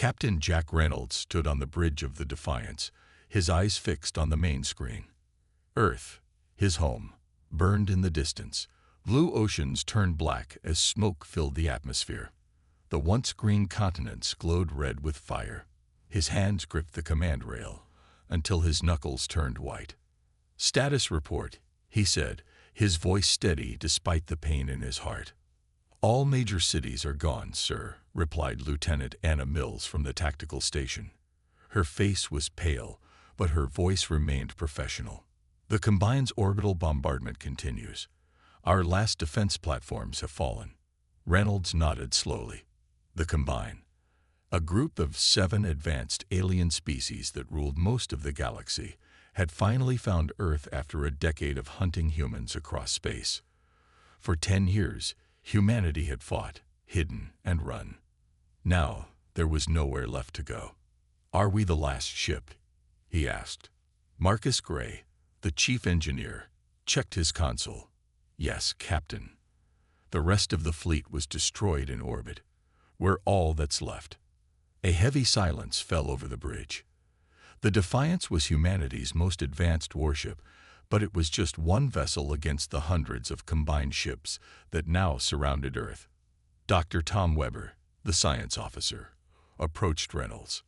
Captain Jack Reynolds stood on the bridge of the Defiance, his eyes fixed on the main screen. Earth, his home, burned in the distance. Blue oceans turned black as smoke filled the atmosphere. The once green continents glowed red with fire. His hands gripped the command rail until his knuckles turned white. "Status report," he said, his voice steady despite the pain in his heart. "All major cities are gone, sir," replied Lieutenant Anna Mills from the tactical station. Her face was pale, but her voice remained professional. "The Combine's orbital bombardment continues. Our last defense platforms have fallen." Reynolds nodded slowly. The Combine, a group of 7 advanced alien species that ruled most of the galaxy, had finally found Earth after a decade of hunting humans across space. For 10 years, humanity had fought, hidden, and run. Now, there was nowhere left to go. "Are we the last ship?" he asked. Marcus Gray, the chief engineer, checked his console. "Yes, Captain. The rest of the fleet was destroyed in orbit. We're all that's left." A heavy silence fell over the bridge. The Defiance was humanity's most advanced warship, but it was just one vessel against the hundreds of combined ships that now surrounded Earth. Dr. Tom Weber, the science officer, approached Reynolds.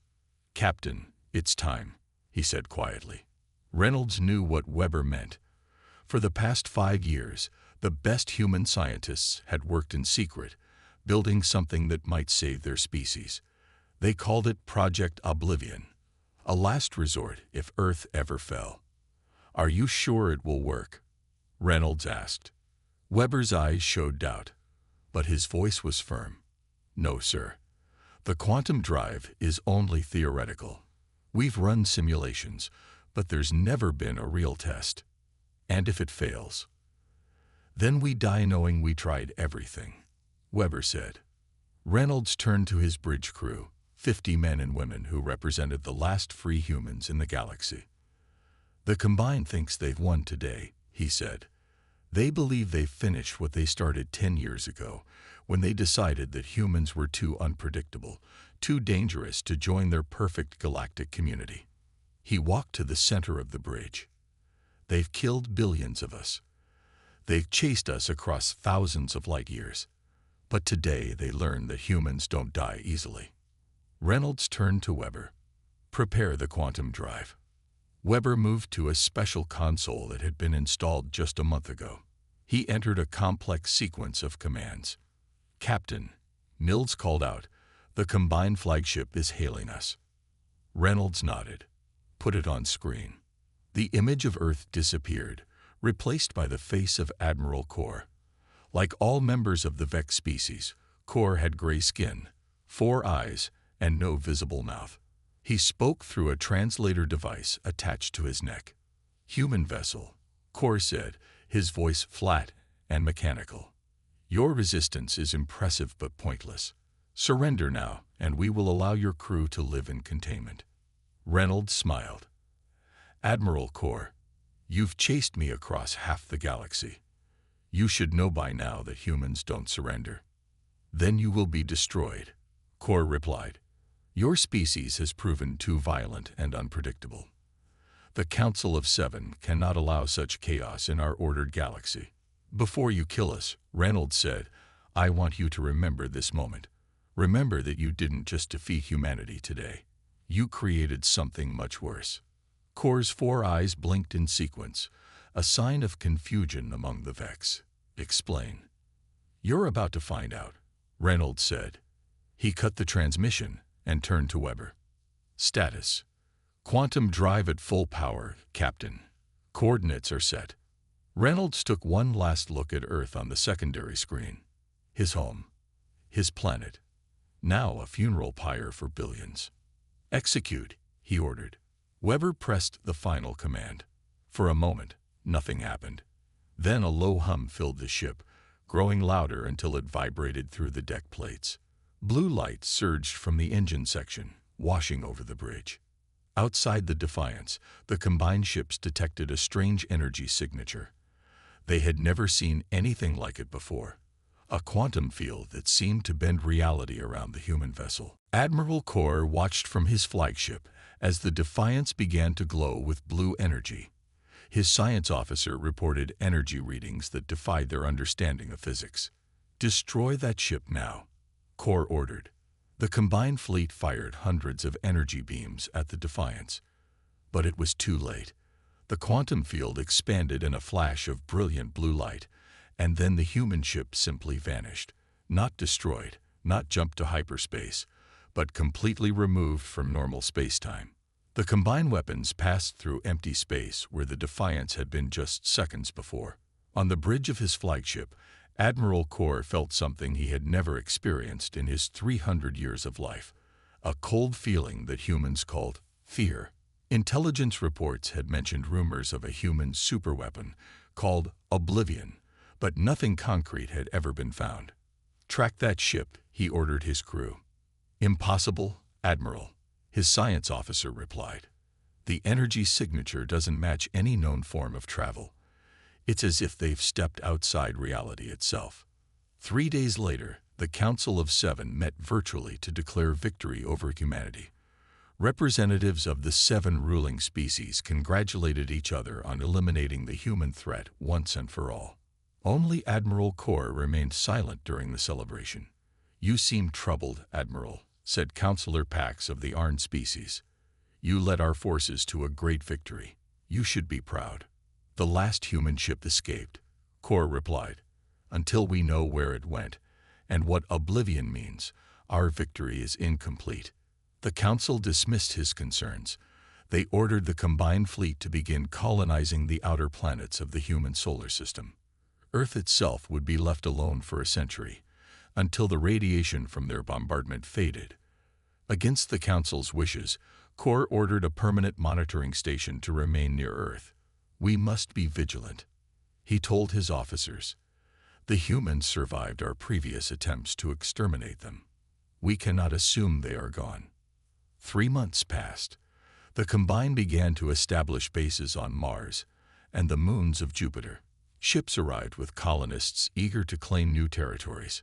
"Captain, it's time," he said quietly. Reynolds knew what Weber meant. For the past 5 years, the best human scientists had worked in secret, building something that might save their species. They called it Project Oblivion, a last resort if Earth ever fell. "Are you sure it will work?" Reynolds asked. Weber's eyes showed doubt, but his voice was firm. "No, sir. The quantum drive is only theoretical. We've run simulations, but there's never been a real test. And if it fails, then we die knowing we tried everything," Weber said. Reynolds turned to his bridge crew, 50 men and women who represented the last free humans in the galaxy. "The Combine thinks they've won today," he said. "They believe they've finished what they started 10 years ago, when they decided that humans were too unpredictable, too dangerous to join their perfect galactic community." He walked to the center of the bridge. "They've killed billions of us. They've chased us across thousands of light years. But today they learned that humans don't die easily." Reynolds turned to Weber. "Prepare the quantum drive." Weber moved to a special console that had been installed just a month ago. He entered a complex sequence of commands. "Captain," Mills called out, "the Combined flagship is hailing us." Reynolds nodded. "Put it on screen." The image of Earth disappeared, replaced by the face of Admiral Kor. Like all members of the Vex species, Kor had gray skin, 4 eyes, and no visible mouth. He spoke through a translator device attached to his neck. "Human vessel," Kor said, his voice flat and mechanical. "Your resistance is impressive but pointless. Surrender now, and we will allow your crew to live in containment." Reynolds smiled. "Admiral Kor, you've chased me across half the galaxy. You should know by now that humans don't surrender." "Then you will be destroyed," Kor replied. "Your species has proven too violent and unpredictable. The Council of 7 cannot allow such chaos in our ordered galaxy." "Before you kill us," Reynolds said, "I want you to remember this moment. Remember that you didn't just defeat humanity today. You created something much worse." Kor's 4 eyes blinked in sequence, a sign of confusion among the Vex. "Explain." "You're about to find out," Reynolds said. He cut the transmission and turned to Weber. "Status: quantum drive at full power, Captain. Coordinates are set." Reynolds took one last look at Earth on the secondary screen. His home. His planet. Now a funeral pyre for billions. "Execute," he ordered. Weber pressed the final command. For a moment, nothing happened. Then a low hum filled the ship, growing louder until it vibrated through the deck plates. Blue light surged from the engine section, washing over the bridge. Outside the Defiance, the combined ships detected a strange energy signature. They had never seen anything like it before. A quantum field that seemed to bend reality around the human vessel. Admiral Core watched from his flagship as the Defiance began to glow with blue energy. His science officer reported energy readings that defied their understanding of physics. "Destroy that ship now," Core ordered. The combined fleet fired hundreds of energy beams at the Defiance. But it was too late. The quantum field expanded in a flash of brilliant blue light, and then the human ship simply vanished. Not destroyed, not jumped to hyperspace, but completely removed from normal spacetime. The combined weapons passed through empty space where the Defiance had been just seconds before. On the bridge of his flagship, Admiral Core felt something he had never experienced in his 300 years of life, a cold feeling that humans called fear. Intelligence reports had mentioned rumors of a human superweapon called Oblivion, but nothing concrete had ever been found. "Track that ship," he ordered his crew. "Impossible, Admiral," his science officer replied. "The energy signature doesn't match any known form of travel. It's as if they've stepped outside reality itself." 3 days later, the Council of Seven met virtually to declare victory over humanity. Representatives of the 7 ruling species congratulated each other on eliminating the human threat once and for all. Only Admiral Core remained silent during the celebration. "You seem troubled, Admiral," said Councillor Pax of the Arn species. "You led our forces to a great victory. You should be proud." "The last human ship escaped," Core replied. "Until we know where it went and what Oblivion means, our victory is incomplete." The Council dismissed his concerns. They ordered the combined fleet to begin colonizing the outer planets of the human solar system. Earth itself would be left alone for a century, until the radiation from their bombardment faded. Against the Council's wishes, Core ordered a permanent monitoring station to remain near Earth. "We must be vigilant," he told his officers. "The humans survived our previous attempts to exterminate them. We cannot assume they are gone." 3 months passed. The Combine began to establish bases on Mars and the moons of Jupiter. Ships arrived with colonists eager to claim new territories.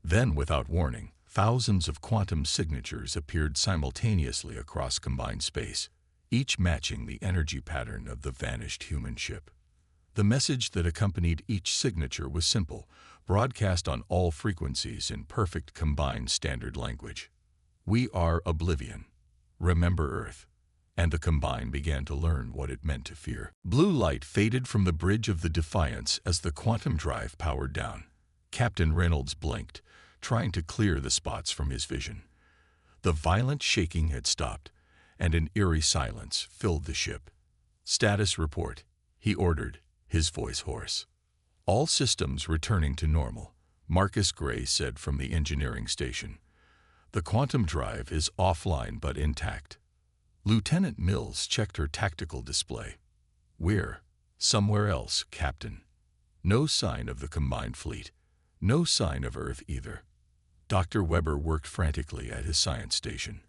Then, without warning, thousands of quantum signatures appeared simultaneously across Combined space, each matching the energy pattern of the vanished human ship. The message that accompanied each signature was simple, broadcast on all frequencies in perfect Combined standard language. "We are Oblivion. Remember Earth." And the Combine began to learn what it meant to fear. Blue light faded from the bridge of the Defiance as the quantum drive powered down. Captain Reynolds blinked, trying to clear the spots from his vision. The violent shaking had stopped, and an eerie silence filled the ship. "Status report," he ordered, his voice hoarse. "All systems returning to normal," Marcus Gray said from the engineering station. "The quantum drive is offline but intact." Lieutenant Mills checked her tactical display. "We're somewhere else, Captain. No sign of the combined fleet. No sign of Earth either." Dr. Weber worked frantically at his science station.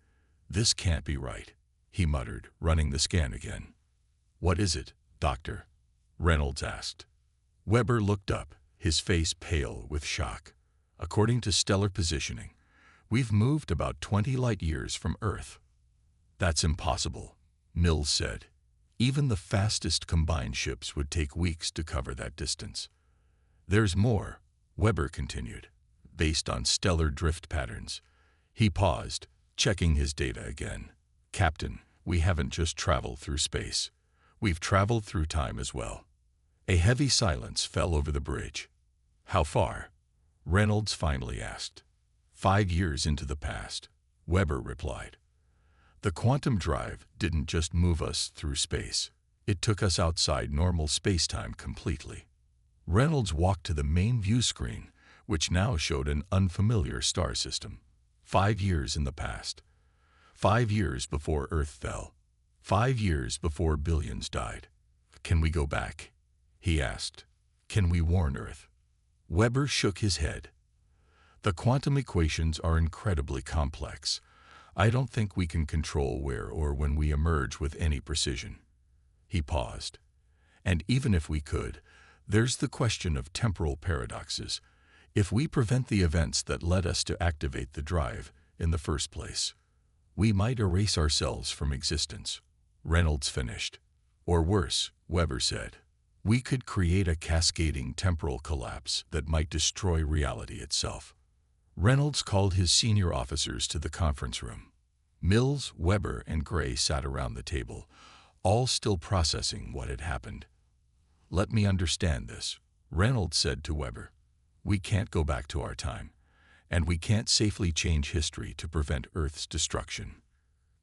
"This can't be right," he muttered, running the scan again. "What is it, Doctor?" Reynolds asked. Weber looked up, his face pale with shock. "According to stellar positioning, we've moved about 20 light-years from Earth." "That's impossible," Mills said. "Even the fastest combined ships would take weeks to cover that distance." "There's more," Weber continued, "based on stellar drift patterns." He paused, checking his data again. "Captain, we haven't just traveled through space. We've traveled through time as well." A heavy silence fell over the bridge. "How far?" Reynolds finally asked. 5 years into the past," Weber replied. "The quantum drive didn't just move us through space. It took us outside normal spacetime completely." Reynolds walked to the main view screen, which now showed an unfamiliar star system. 5 years in the past. 5 years before Earth fell. 5 years before billions died. "Can we go back?" he asked. "Can we warn Earth?" Weber shook his head. "The quantum equations are incredibly complex. I don't think we can control where or when we emerge with any precision." He paused. "And even if we could, there's the question of temporal paradoxes. If we prevent the events that led us to activate the drive, in the first place. We might erase ourselves from existence, Reynolds finished. Or worse, Weber said. We could create a cascading temporal collapse that might destroy reality itself. Reynolds called his senior officers to the conference room. Mills, Weber, and Gray sat around the table, all still processing what had happened. Let me understand this, Reynolds said to Weber. We can't go back to our time, and we can't safely change history to prevent Earth's destruction.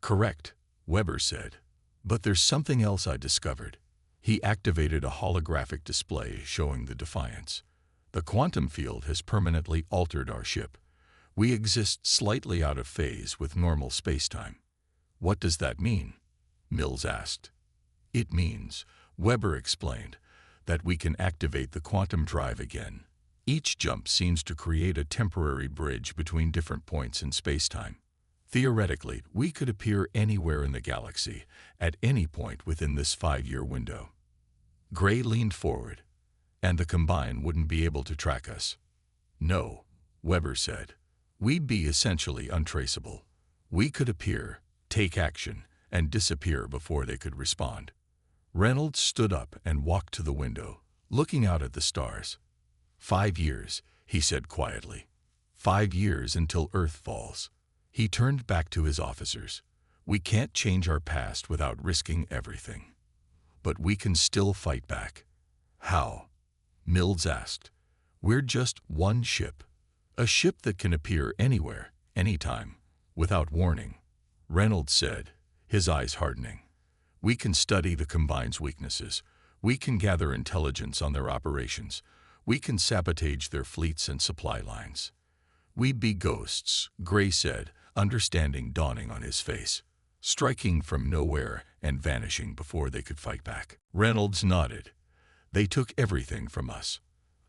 Correct, Weber said. But there's something else I discovered. He activated a holographic display showing the Defiance. The quantum field has permanently altered our ship. We exist slightly out of phase with normal spacetime. What does that mean? Mills asked. It means, Weber explained, that we can activate the quantum drive again. Each jump seems to create a temporary bridge between different points in spacetime. Theoretically, we could appear anywhere in the galaxy, at any point within this 5-year window. Gray leaned forward. And the Combine wouldn't be able to track us. No, Weber said. We'd be essentially untraceable. We could appear, take action, and disappear before they could respond. Reynolds stood up and walked to the window, looking out at the stars. 5 years, he said quietly. 5 years until Earth falls. He turned back to his officers. We can't change our past without risking everything. But we can still fight back. How? Mills asked. We're just one ship. A ship that can appear anywhere, anytime, without warning. Reynolds said, his eyes hardening. We can study the Combine's weaknesses. We can gather intelligence on their operations. We can sabotage their fleets and supply lines. We'd be ghosts, Gray said, understanding dawning on his face. Striking from nowhere and vanishing before they could fight back. Reynolds nodded. They took everything from us.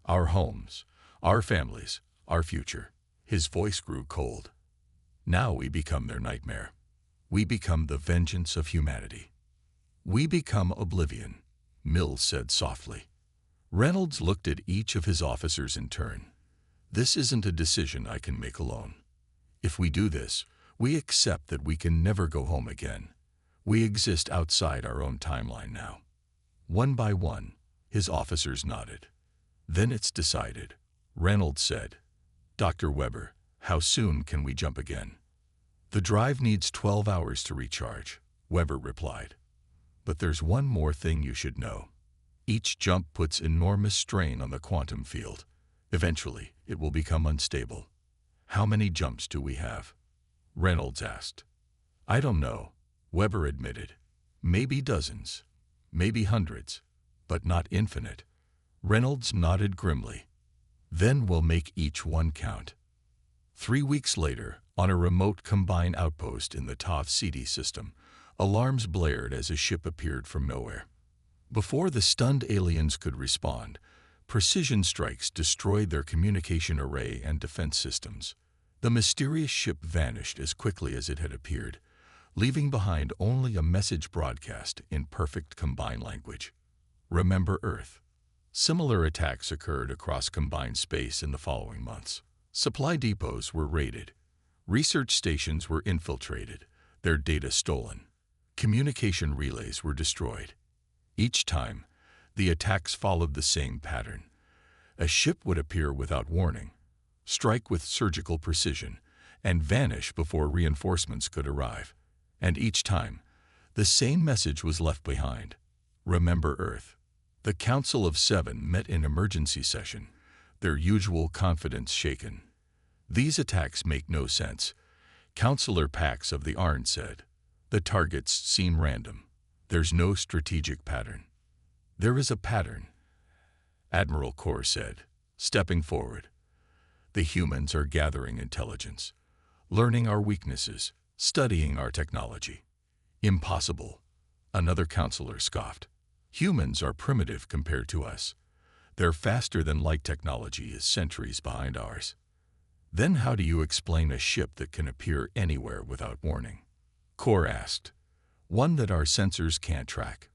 Our homes, our families, our future. His voice grew cold. Now we become their nightmare. We become the vengeance of humanity. We become Oblivion, Mills said softly. Reynolds looked at each of his officers in turn. This isn't a decision I can make alone. If we do this, we accept that we can never go home again. We exist outside our own timeline now. One by one, his officers nodded. Then it's decided, Reynolds said. Dr. Weber, how soon can we jump again? The drive needs 12 hours to recharge, Weber replied. But there's one more thing you should know. Each jump puts enormous strain on the quantum field. Eventually, it will become unstable. How many jumps do we have? Reynolds asked. I don't know, Weber admitted. Maybe dozens, maybe hundreds, but not infinite. Reynolds nodded grimly. Then we'll make each one count. 3 weeks later, on a remote Combine outpost in the Toth CD system, alarms blared as a ship appeared from nowhere. Before the stunned aliens could respond, precision strikes destroyed their communication array and defense systems. The mysterious ship vanished as quickly as it had appeared, leaving behind only a message broadcast in perfect Combine language. Remember Earth. Similar attacks occurred across Combine space in the following months. Supply depots were raided. Research stations were infiltrated, their data stolen. Communication relays were destroyed. Each time, the attacks followed the same pattern. A ship would appear without warning, strike with surgical precision, and vanish before reinforcements could arrive. And each time, the same message was left behind. Remember Earth. The Council of Seven met in emergency session, their usual confidence shaken. These attacks make no sense, Councillor Pax of the Arn said. The targets seem random. There's no strategic pattern. There is a pattern, Admiral Kor said, stepping forward. The humans are gathering intelligence, learning our weaknesses, studying our technology. Impossible, another counselor scoffed. Humans are primitive compared to us. Their faster-than-light technology is centuries behind ours. Then how do you explain a ship that can appear anywhere without warning? Kor asked. One that our sensors can't track.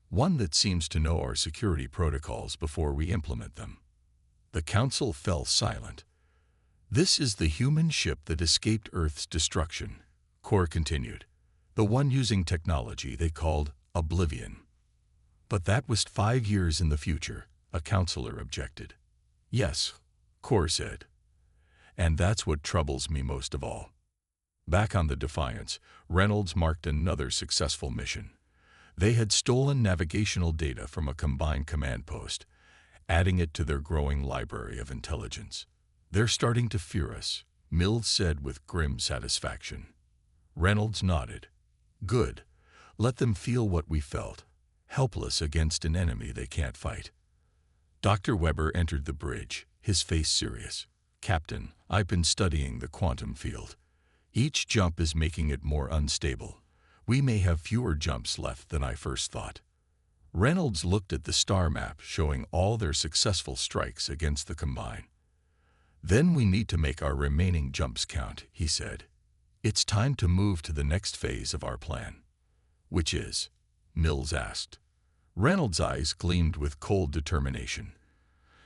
One that seems to know our security protocols before we implement them. The council fell silent. This is the human ship that escaped Earth's destruction, Core continued. The one using technology they called Oblivion. But that was 5 years in the future, a counselor objected. Yes, Core said. And that's what troubles me most of all. Back on the Defiance, Reynolds marked another successful mission. They had stolen navigational data from a combined command post, adding it to their growing library of intelligence. They're starting to fear us, Mills said with grim satisfaction. Reynolds nodded. Good. Let them feel what we felt, helpless against an enemy they can't fight. Dr. Weber entered the bridge, his face serious. Captain, I've been studying the quantum field. Each jump is making it more unstable. We may have fewer jumps left than I first thought. Reynolds looked at the star map showing all their successful strikes against the Combine. Then we need to make our remaining jumps count, he said. It's time to move to the next phase of our plan. Which is? Mills asked. Reynolds' eyes gleamed with cold determination.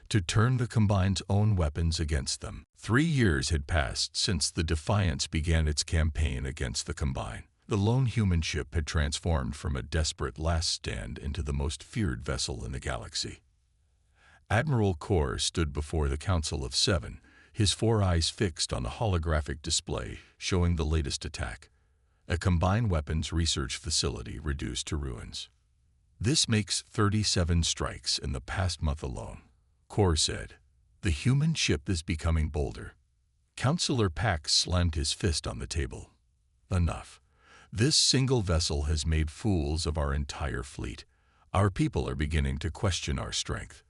To turn the Combine's own weapons against them. 3 years had passed since the Defiance began its campaign against the Combine. The lone human ship had transformed from a desperate last stand into the most feared vessel in the galaxy. Admiral Core stood before the Council of Seven, his 4 eyes fixed on the holographic display showing the latest attack. A combined weapons research facility reduced to ruins. This makes 37 strikes in the past month alone, Core said. The human ship is becoming bolder. Counselor Pax slammed his fist on the table. Enough. This single vessel has made fools of our entire fleet. Our people are beginning to question our strength.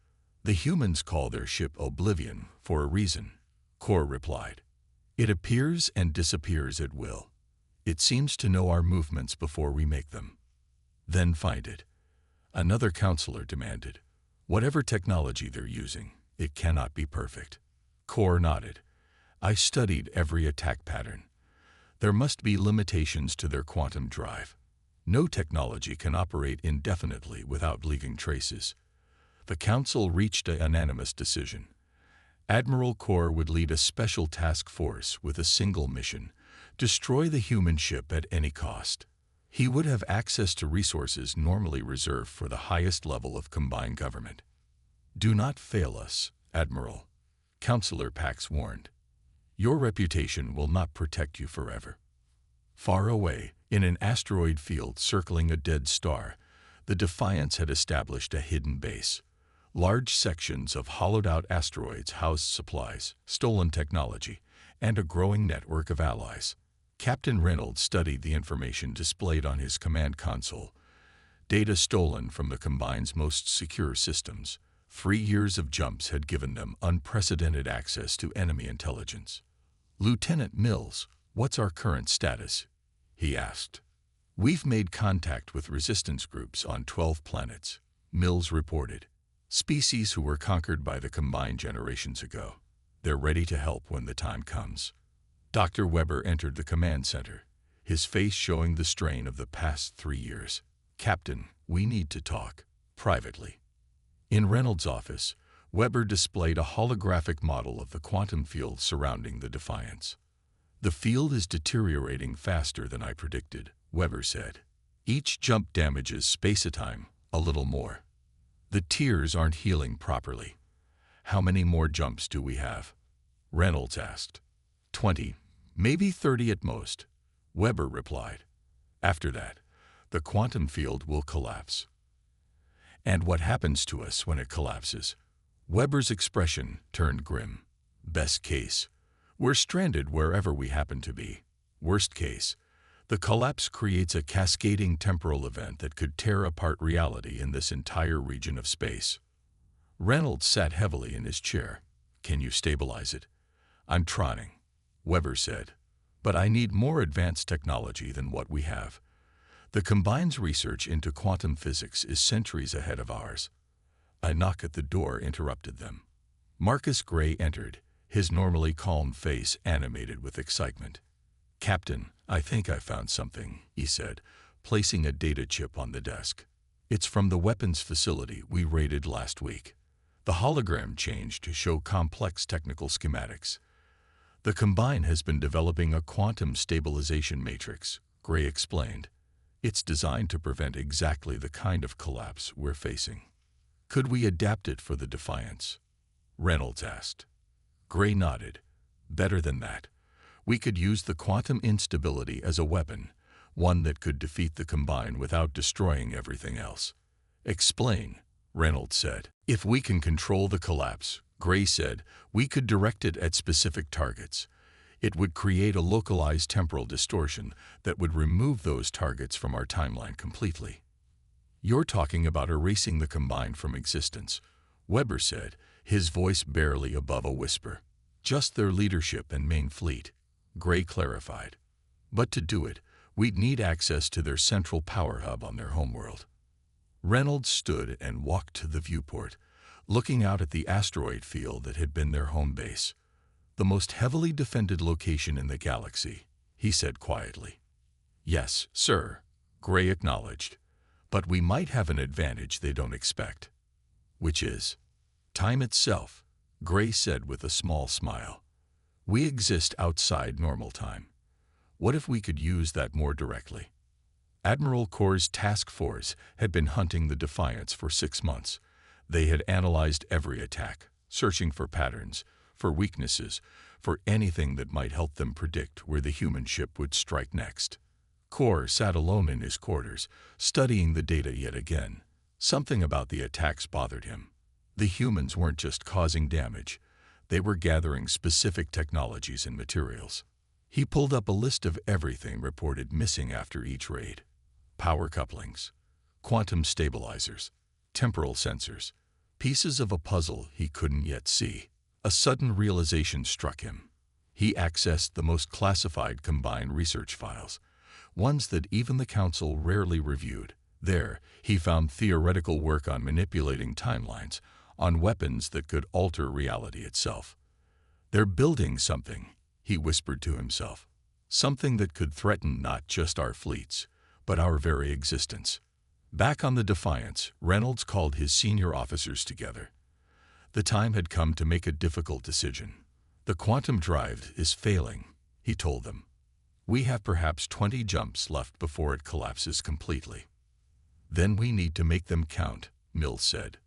The humans call their ship Oblivion for a reason, Core replied. It appears and disappears at will. It seems to know our movements before we make them. Then find it. Another counselor demanded. Whatever technology they're using, it cannot be perfect. Core nodded. I studied every attack pattern. There must be limitations to their quantum drive. No technology can operate indefinitely without leaving traces. The Council reached a unanimous decision. Admiral Core would lead a special task force with a single mission: destroy the human ship at any cost. He would have access to resources normally reserved for the highest level of combined government. Do not fail us, Admiral, Counselor Pax warned. Your reputation will not protect you forever. Far away, in an asteroid field circling a dead star, the Defiance had established a hidden base. Large sections of hollowed-out asteroids housed supplies, stolen technology, and a growing network of allies. Captain Reynolds studied the information displayed on his command console. Data stolen from the Combine's most secure systems. 3 years of jumps had given them unprecedented access to enemy intelligence. Lieutenant Mills, what's our current status? He asked. We've made contact with resistance groups on 12 planets, Mills reported. Species who were conquered by the Combine generations ago. They're ready to help when the time comes. Dr. Weber entered the command center, his face showing the strain of the past 3 years. Captain, we need to talk, privately. In Reynolds' office, Weber displayed a holographic model of the quantum field surrounding the Defiance. The field is deteriorating faster than I predicted, Weber said. Each jump damages space-time a little more. The tears aren't healing properly. How many more jumps do we have? Reynolds asked. 20, maybe 30 at most, Weber replied. After that, the quantum field will collapse. And what happens to us when it collapses? Weber's expression turned grim. Best case, we're stranded wherever we happen to be. Worst case, the collapse creates a cascading temporal event that could tear apart reality in this entire region of space. Reynolds sat heavily in his chair. Can you stabilize it? I'm trying, Weber said. But I need more advanced technology than what we have. The Combine's research into quantum physics is centuries ahead of ours. A knock at the door interrupted them. Marcus Gray entered, his normally calm face animated with excitement. Captain, I think I found something, he said, placing a data chip on the desk. It's from the weapons facility we raided last week. The hologram changed to show complex technical schematics. The Combine has been developing a quantum stabilization matrix, Gray explained. It's designed to prevent exactly the kind of collapse we're facing. Could we adapt it for the Defiance? Reynolds asked. Gray nodded. Better than that. We could use the quantum instability as a weapon, one that could defeat the Combine without destroying everything else. Explain, Reynolds said. If we can control the collapse, Gray said, we could direct it at specific targets. It would create a localized temporal distortion that would remove those targets from our timeline completely. You're talking about erasing the Combine from existence, Weber said, his voice barely above a whisper. Just their leadership and main fleet, Gray clarified. But to do it, we'd need access to their central power hub on their homeworld. Reynolds stood and walked to the viewport, looking out at the asteroid field that had been their home base. The most heavily defended location in the galaxy, he said quietly. Yes, sir, Gray acknowledged. But we might have an advantage they don't expect. Which is time itself, Gray said with a small smile. We exist outside normal time. What if we could use that more directly? Admiral Corps' task force had been hunting the Defiance for 6 months. They had analyzed every attack, searching for patterns, for weaknesses, for anything that might help them predict where the human ship would strike next. Corps sat alone in his quarters, studying the data yet again. Something about the attacks bothered him. The humans weren't just causing damage. They were gathering specific technologies and materials. He pulled up a list of everything reported missing after each raid. Power couplings, quantum stabilizers, temporal sensors, pieces of a puzzle he couldn't yet see. A sudden realization struck him. He accessed the most classified Combine research files, ones that even the Council rarely reviewed. There, he found theoretical work on manipulating timelines, on weapons that could alter reality itself. They're building something, he whispered to himself. Something that could threaten not just our fleets, but our very existence. Back on the Defiance, Reynolds called his senior officers together. The time had come to make a difficult decision. The quantum drive is failing, he told them. We have perhaps 20 jumps left before it collapses completely. Then we need to make them count, Mills said.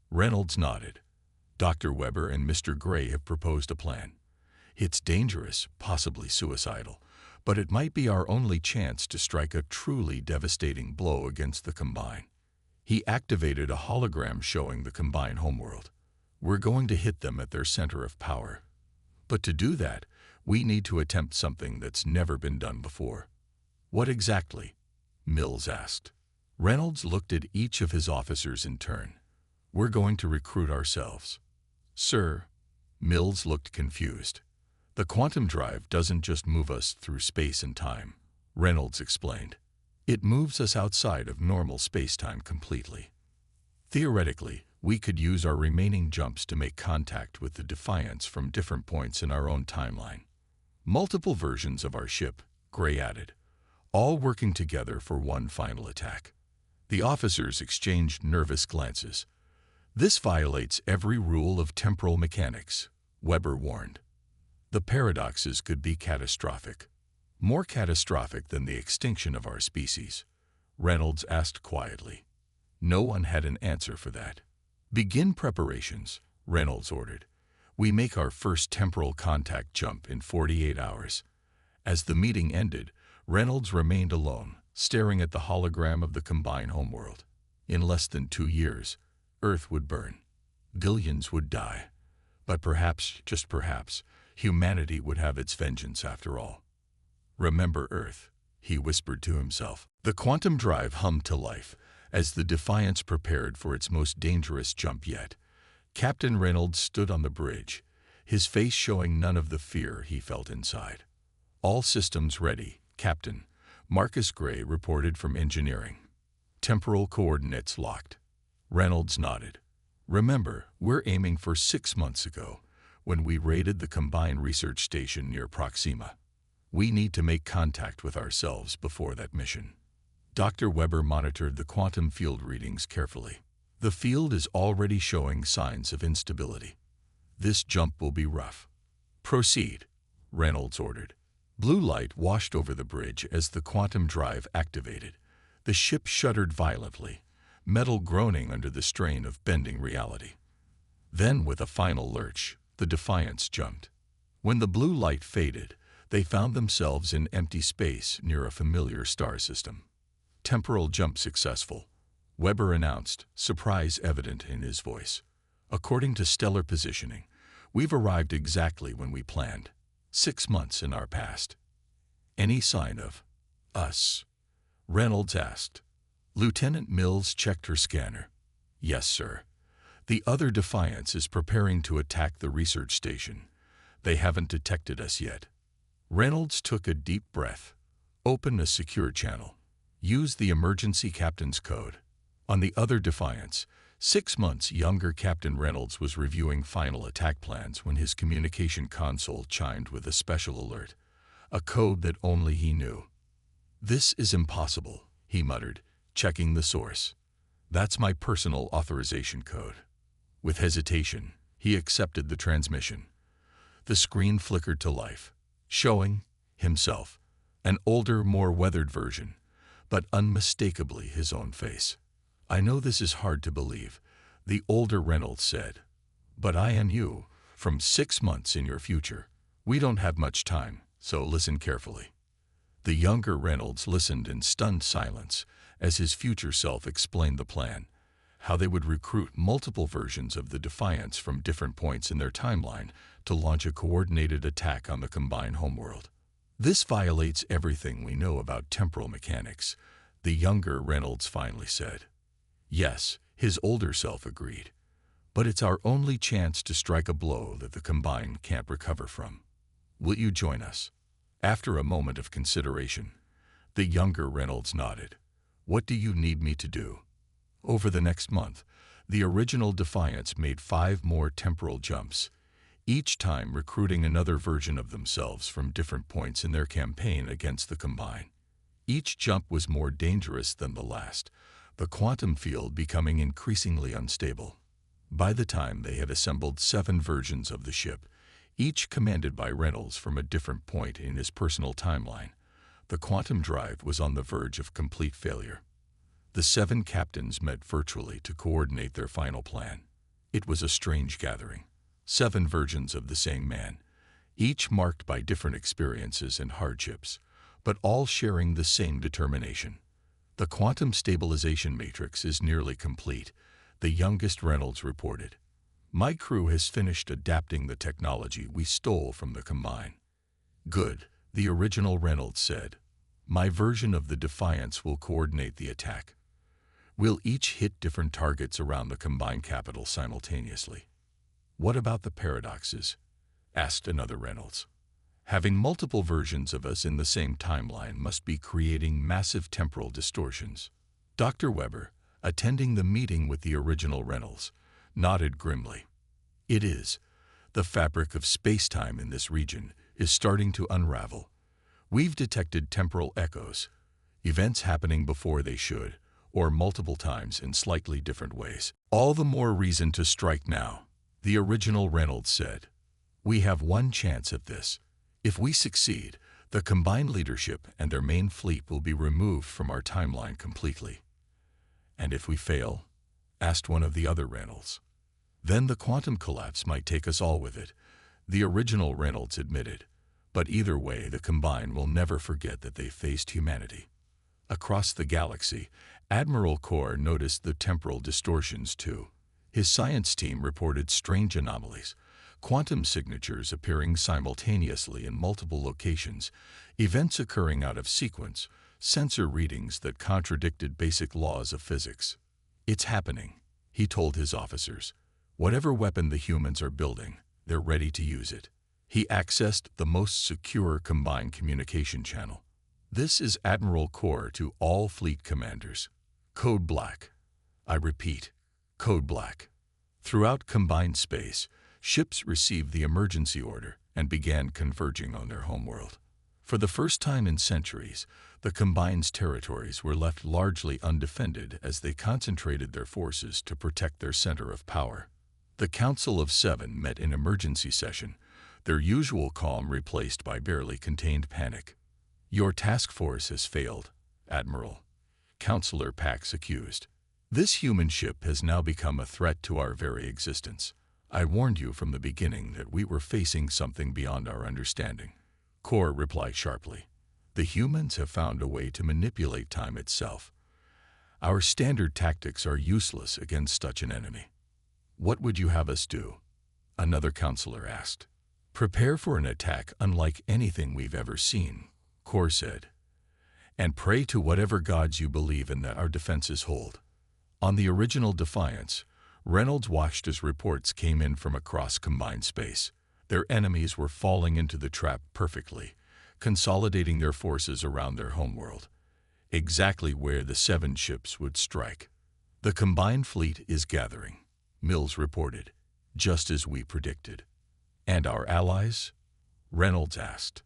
Reynolds nodded. Dr. Weber and Mr. Gray have proposed a plan. It's dangerous, possibly suicidal, but it might be our only chance to strike a truly devastating blow against the Combine. He activated a hologram showing the Combine homeworld. We're going to hit them at their center of power. But to do that, we need to attempt something that's never been done before. What exactly? Mills asked. Reynolds looked at each of his officers in turn. We're going to recruit ourselves. Sir, Mills looked confused. The quantum drive doesn't just move us through space and time, Reynolds explained. It moves us outside of normal space-time completely. Theoretically, we could use our remaining jumps to make contact with the Defiance from different points in our own timeline. Multiple versions of our ship, Gray added, all working together for one final attack. The officers exchanged nervous glances. This violates every rule of temporal mechanics, Weber warned. The paradoxes could be catastrophic. More catastrophic than the extinction of our species, Reynolds asked quietly. No one had an answer for that. Begin preparations, Reynolds ordered. We make our first temporal contact jump in 48 hours. As the meeting ended, Reynolds remained alone, staring at the hologram of the Combine homeworld. In less than 2 years, Earth would burn. Billions would die. But perhaps, just perhaps, humanity would have its vengeance after all. Remember Earth, he whispered to himself. The quantum drive hummed to life as the Defiance prepared for its most dangerous jump yet. Captain Reynolds stood on the bridge, his face showing none of the fear he felt inside. All systems ready, Captain, Marcus Gray reported from engineering. Temporal coordinates locked. Reynolds nodded. Remember, we're aiming for 6 months ago, when we raided the Combine research station near Proxima. We need to make contact with ourselves before that mission. Dr. Weber monitored the quantum field readings carefully. The field is already showing signs of instability. This jump will be rough. Proceed, Reynolds ordered. Blue light washed over the bridge as the quantum drive activated. The ship shuddered violently, metal groaning under the strain of bending reality. Then, with a final lurch, the Defiance jumped. When the blue light faded, they found themselves in empty space near a familiar star system. Temporal jump successful, Weber announced, surprise evident in his voice. According to stellar positioning, we've arrived exactly when we planned, 6 months in our past. Any sign of us? Reynolds asked. Lieutenant Mills checked her scanner. Yes, sir. The other Defiance is preparing to attack the research station. They haven't detected us yet. Reynolds took a deep breath. Open a secure channel. Use the emergency captain's code. On the other Defiance, 6 months younger Captain Reynolds was reviewing final attack plans when his communication console chimed with a special alert, a code that only he knew. This is impossible, he muttered, checking the source. That's my personal authorization code. With hesitation, he accepted the transmission. The screen flickered to life, showing himself, an older, more weathered version, but unmistakably his own face. I know this is hard to believe, the older Reynolds said, but I am you, from 6 months in your future. We don't have much time, so listen carefully. The younger Reynolds listened in stunned silence as his future self explained the plan, how they would recruit multiple versions of the Defiance from different points in their timeline to launch a coordinated attack on the combined homeworld. This violates everything we know about temporal mechanics, the younger Reynolds finally said. Yes, his older self agreed. But it's our only chance to strike a blow that the Combined can't recover from. Will you join us? After a moment of consideration, the younger Reynolds nodded. What do you need me to do? Over the next month, the original Defiance made 5 more temporal jumps, each time recruiting another version of themselves from different points in their campaign against the Combined. Each jump was more dangerous than the last, the quantum field becoming increasingly unstable. By the time they had assembled 7 versions of the ship, each commanded by Reynolds from a different point in his personal timeline, the quantum drive was on the verge of complete failure. The 7 captains met virtually to coordinate their final plan. It was a strange gathering. 7 versions of the same man, each marked by different experiences and hardships, but all sharing the same determination. The quantum stabilization matrix is nearly complete, the youngest Reynolds reported. My crew has finished adapting the technology we stole from the Combine. Good, the original Reynolds said. My version of the Defiance will coordinate the attack. We'll each hit different targets around the Combined capital simultaneously. What about the paradoxes? Asked another Reynolds. Having multiple versions of us in the same timeline must be creating massive temporal distortions. Dr. Weber, attending the meeting with the original Reynolds, nodded grimly. It is. The fabric of space-time in this region is starting to unravel. We've detected temporal echoes, events happening before they should, or multiple times in slightly different ways. All the more reason to strike now, the original Reynolds said. We have one chance at this. If we succeed, the Combined leadership and their main fleet will be removed from our timeline completely. And if we fail? Asked one of the other Reynolds. Then the quantum collapse might take us all with it, the original Reynolds admitted. But either way, the Combined will never forget that they faced humanity. Across the galaxy, Admiral Core noticed the temporal distortions too. His science team reported strange anomalies, quantum signatures appearing simultaneously in multiple locations, events occurring out of sequence, sensor readings that contradicted basic laws of physics. It's happening, he told his officers. Whatever weapon the humans are building, they're ready to use it. He accessed the most secure Combined communication channel. This is Admiral Core to all fleet commanders. Code Black. I repeat, Code Black. Throughout Combined space, ships received the emergency order and began converging on their homeworld. For the first time in centuries, the Combined's territories were left largely undefended as they concentrated their forces to protect their center of power. The Council of Seven met in emergency session, their usual calm replaced by barely contained panic. "Your task force has failed, Admiral," Counselor Pax accused. "This human ship has now become a threat to our very existence. I warned you from the beginning that we were facing something beyond our understanding." Kor replied sharply. "The humans have found a way to manipulate time itself. Our standard tactics are useless against such an enemy." "What would you have us do?" another counselor asked. "Prepare for an attack unlike anything we've ever seen," Kor said, "and pray to whatever gods you believe in that our defenses hold." On the original Defiance, Reynolds watched as reports came in from across combined space. Their enemies were falling into the trap perfectly, consolidating their forces around their homeworld, exactly where the 7 ships would strike. "The combined fleet is gathering," Mills reported, "just as we predicted." "And our allies?" Reynolds asked.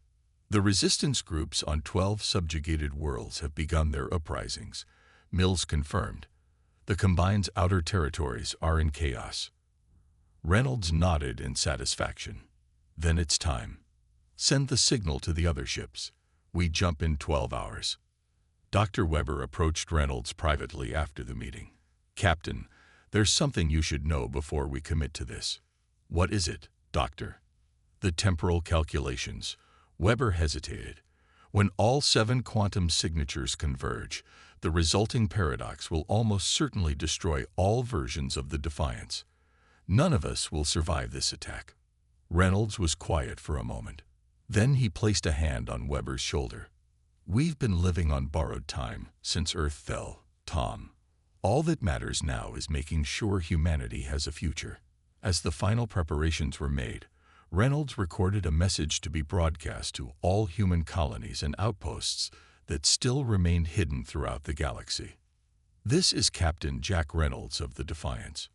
"The resistance groups on 12 subjugated worlds have begun their uprisings," Mills confirmed. "The Combine's outer territories are in chaos." Reynolds nodded in satisfaction. "Then it's time. Send the signal to the other ships. We jump in 12 hours. Dr. Weber approached Reynolds privately after the meeting. "Captain, there's something you should know before we commit to this." "What is it, Doctor?" "The temporal calculations." Weber hesitated. "When all 7 quantum signatures converge, the resulting paradox will almost certainly destroy all versions of the Defiance. None of us will survive this attack." Reynolds was quiet for a moment. Then he placed a hand on Weber's shoulder. "We've been living on borrowed time since Earth fell, Tom. All that matters now is making sure humanity has a future." As the final preparations were made, Reynolds recorded a message to be broadcast to all human colonies and outposts that still remained hidden throughout the galaxy. "This is Captain Jack Reynolds of the Defiance.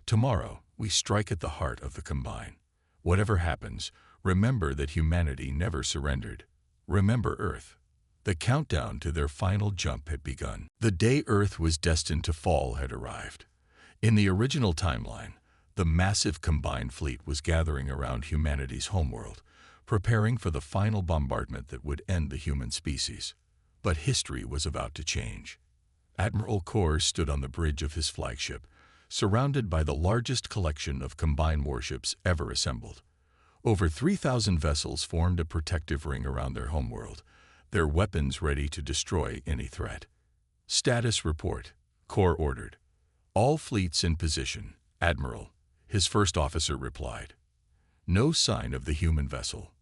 Tomorrow, we strike at the heart of the Combine. Whatever happens, remember that humanity never surrendered. Remember Earth." The countdown to their final jump had begun. The day Earth was destined to fall had arrived. In the original timeline, the massive Combined fleet was gathering around humanity's homeworld, preparing for the final bombardment that would end the human species. But history was about to change. Admiral Kor stood on the bridge of his flagship, surrounded by the largest collection of Combined warships ever assembled. Over 3,000 vessels formed a protective ring around their homeworld, their weapons ready to destroy any threat. "Status report," Kor ordered. "All fleets in position, Admiral," his first officer replied. No sign of the human vessel.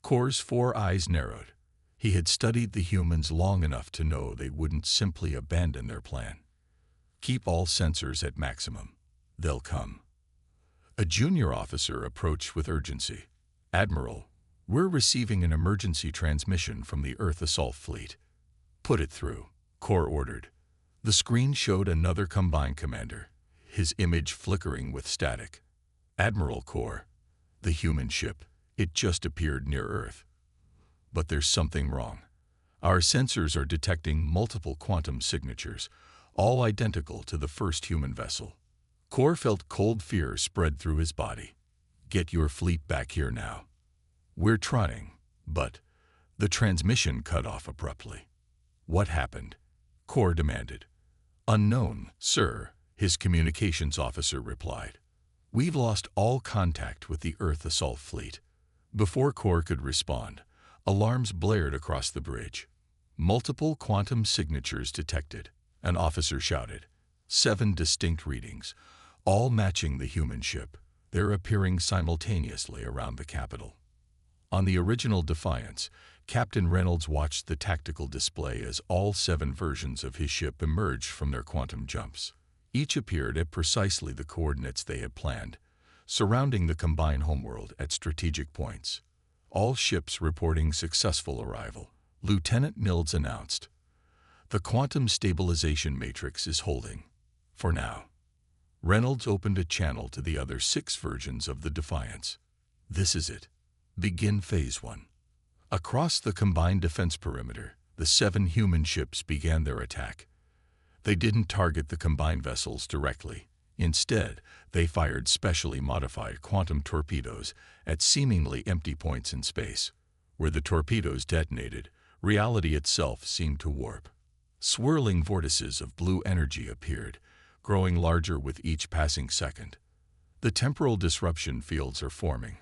Kor's 4 eyes narrowed. He had studied the humans long enough to know they wouldn't simply abandon their plan. "Keep all sensors at maximum. They'll come." A junior officer approached with urgency. "Admiral, we're receiving an emergency transmission from the Earth Assault Fleet." "Put it through," Kor ordered. The screen showed another Combined commander, his image flickering with static. "Admiral Kor, the human ship, it just appeared near Earth. But there's something wrong. Our sensors are detecting multiple quantum signatures, all identical to the first human vessel." Kor felt cold fear spread through his body. "Get your fleet back here now." "We're trying, but..." The transmission cut off abruptly. "What happened?" Kor demanded. "Unknown, sir," his communications officer replied. "We've lost all contact with the Earth Assault Fleet." Before Kor could respond, alarms blared across the bridge. "Multiple quantum signatures detected," an officer shouted. 7 distinct readings, all matching the human ship. They're appearing simultaneously around the capital. On the original Defiance, Captain Reynolds watched the tactical display as all 7 versions of his ship emerged from their quantum jumps. Each appeared at precisely the coordinates they had planned, surrounding the Combined homeworld at strategic points. All ships reporting successful arrival. Lieutenant Mills announced. "The quantum stabilization matrix is holding. For now." Reynolds opened a channel to the other 6 versions of the Defiance. "This is it. Begin Phase 1. Across the Combined defense perimeter, the 7 human ships began their attack. They didn't target the Combined vessels directly. Instead, they fired specially modified quantum torpedoes at seemingly empty points in space. Where the torpedoes detonated, reality itself seemed to warp. Swirling vortices of blue energy appeared, growing larger with each passing second. The temporal disruption fields are forming,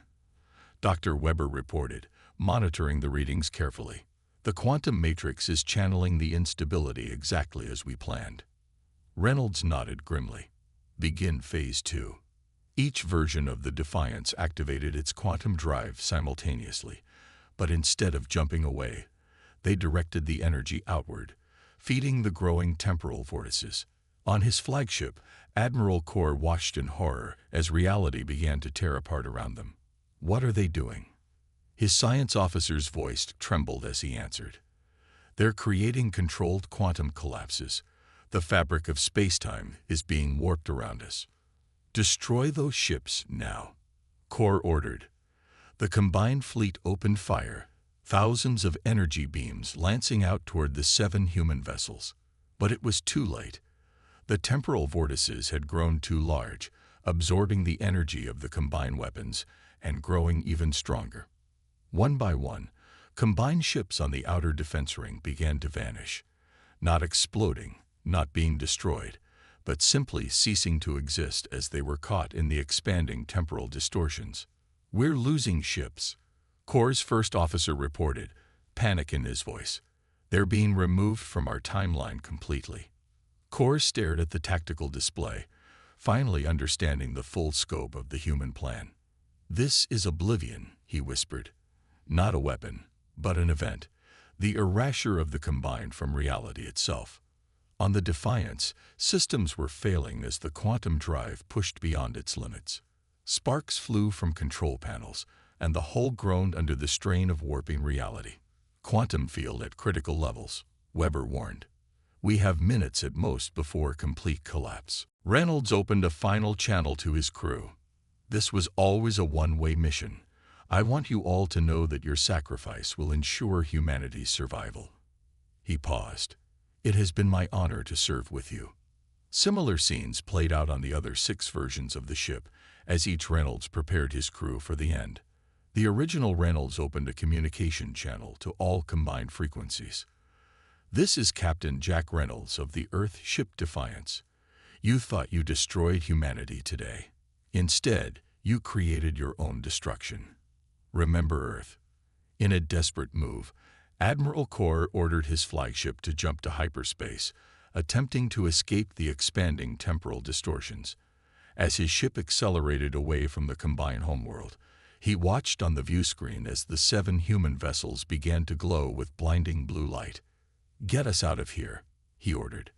Dr. Weber reported, monitoring the readings carefully. The quantum matrix is channeling the instability exactly as we planned. Reynolds nodded grimly. Begin Phase 2. Each version of the Defiance activated its quantum drive simultaneously, but instead of jumping away, they directed the energy outward, feeding the growing temporal vortices. On his flagship, Admiral Kor watched in horror as reality began to tear apart around them. What are they doing? His science officer's voice trembled as he answered. They're creating controlled quantum collapses. The fabric of space-time is being warped around us. Destroy those ships now, Kor ordered. The combined fleet opened fire, thousands of energy beams lancing out toward the 7 human vessels. But it was too late. The temporal vortices had grown too large, absorbing the energy of the combined weapons and growing even stronger. One by one, combined ships on the outer defense ring began to vanish, not exploding, not being destroyed, but simply ceasing to exist as they were caught in the expanding temporal distortions. We're losing ships, Kor's first officer reported, panic in his voice. They're being removed from our timeline completely. Kor stared at the tactical display, finally understanding the full scope of the human plan. This is Oblivion, he whispered. Not a weapon, but an event, the erasure of the combined from reality itself. On the Defiance, systems were failing as the quantum drive pushed beyond its limits. Sparks flew from control panels, and the hull groaned under the strain of warping reality. Quantum field at critical levels, Weber warned. We have minutes at most before complete collapse. Reynolds opened a final channel to his crew. This was always a one-way mission. I want you all to know that your sacrifice will ensure humanity's survival. He paused. It has been my honor to serve with you. Similar scenes played out on the other 6 versions of the ship as each Reynolds prepared his crew for the end. The original Reynolds opened a communication channel to all combined frequencies. This is Captain Jack Reynolds of the Earth ship Defiance. You thought you destroyed humanity today. Instead, you created your own destruction. Remember Earth. In a desperate move, Admiral Kor ordered his flagship to jump to hyperspace, attempting to escape the expanding temporal distortions. As his ship accelerated away from the combined homeworld, he watched on the viewscreen as the 7 human vessels began to glow with blinding blue light. Get us out of here, he ordered.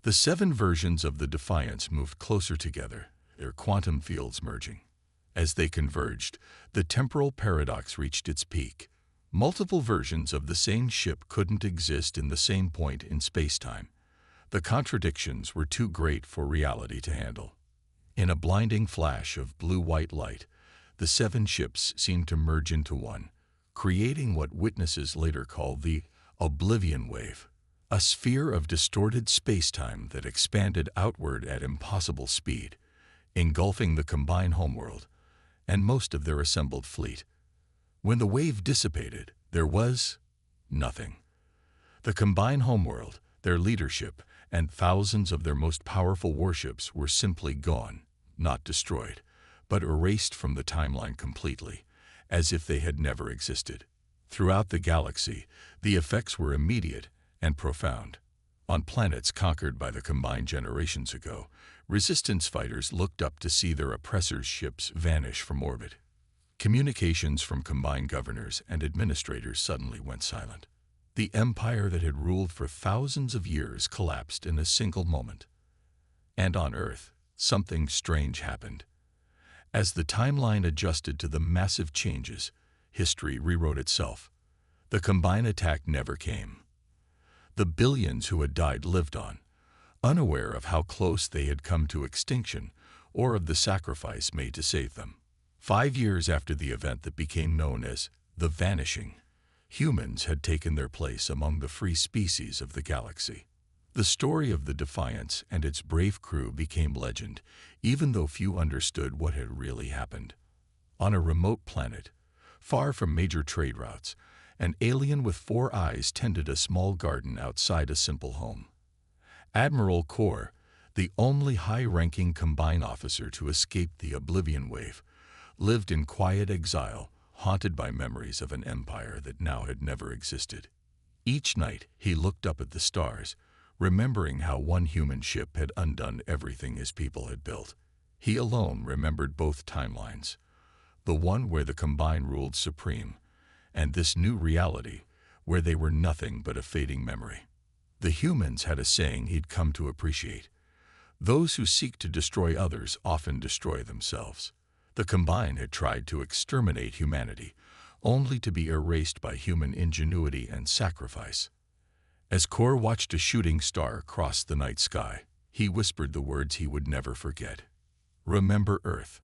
The 7 versions of the Defiance moved closer together, their quantum fields merging. As they converged, the temporal paradox reached its peak. Multiple versions of the same ship couldn't exist in the same point in space-time. The contradictions were too great for reality to handle. In a blinding flash of blue-white light, the 7 ships seemed to merge into one, creating what witnesses later called the Oblivion wave, a sphere of distorted space-time that expanded outward at impossible speed, engulfing the combined homeworld and most of their assembled fleet. When the wave dissipated, there was nothing. The combined homeworld, their leadership, and thousands of their most powerful warships were simply gone, not destroyed, but erased from the timeline completely, as if they had never existed. Throughout the galaxy, the effects were immediate and profound. On planets conquered by the combined generations ago, resistance fighters looked up to see their oppressors' ships vanish from orbit. Communications from combined governors and administrators suddenly went silent. The empire that had ruled for thousands of years collapsed in a single moment. And on Earth, something strange happened. As the timeline adjusted to the massive changes, history rewrote itself. The combined attack never came. The billions who had died lived on, unaware of how close they had come to extinction or of the sacrifice made to save them. 5 years after the event that became known as the Vanishing, humans had taken their place among the free species of the galaxy. The story of the Defiance and its brave crew became legend, even though few understood what had really happened. On a remote planet, far from major trade routes, an alien with 4 eyes tended a small garden outside a simple home. Admiral Kor, the only high-ranking Combine officer to escape the Oblivion wave, lived in quiet exile, haunted by memories of an empire that now had never existed. Each night he looked up at the stars, remembering how one human ship had undone everything his people had built. He alone remembered both timelines, the one where the Combine ruled supreme, and this new reality where they were nothing but a fading memory. The humans had a saying he'd come to appreciate: those who seek to destroy others often destroy themselves. The Combine had tried to exterminate humanity, only to be erased by human ingenuity and sacrifice. As Kor watched a shooting star cross the night sky, he whispered the words he would never forget. Remember Earth.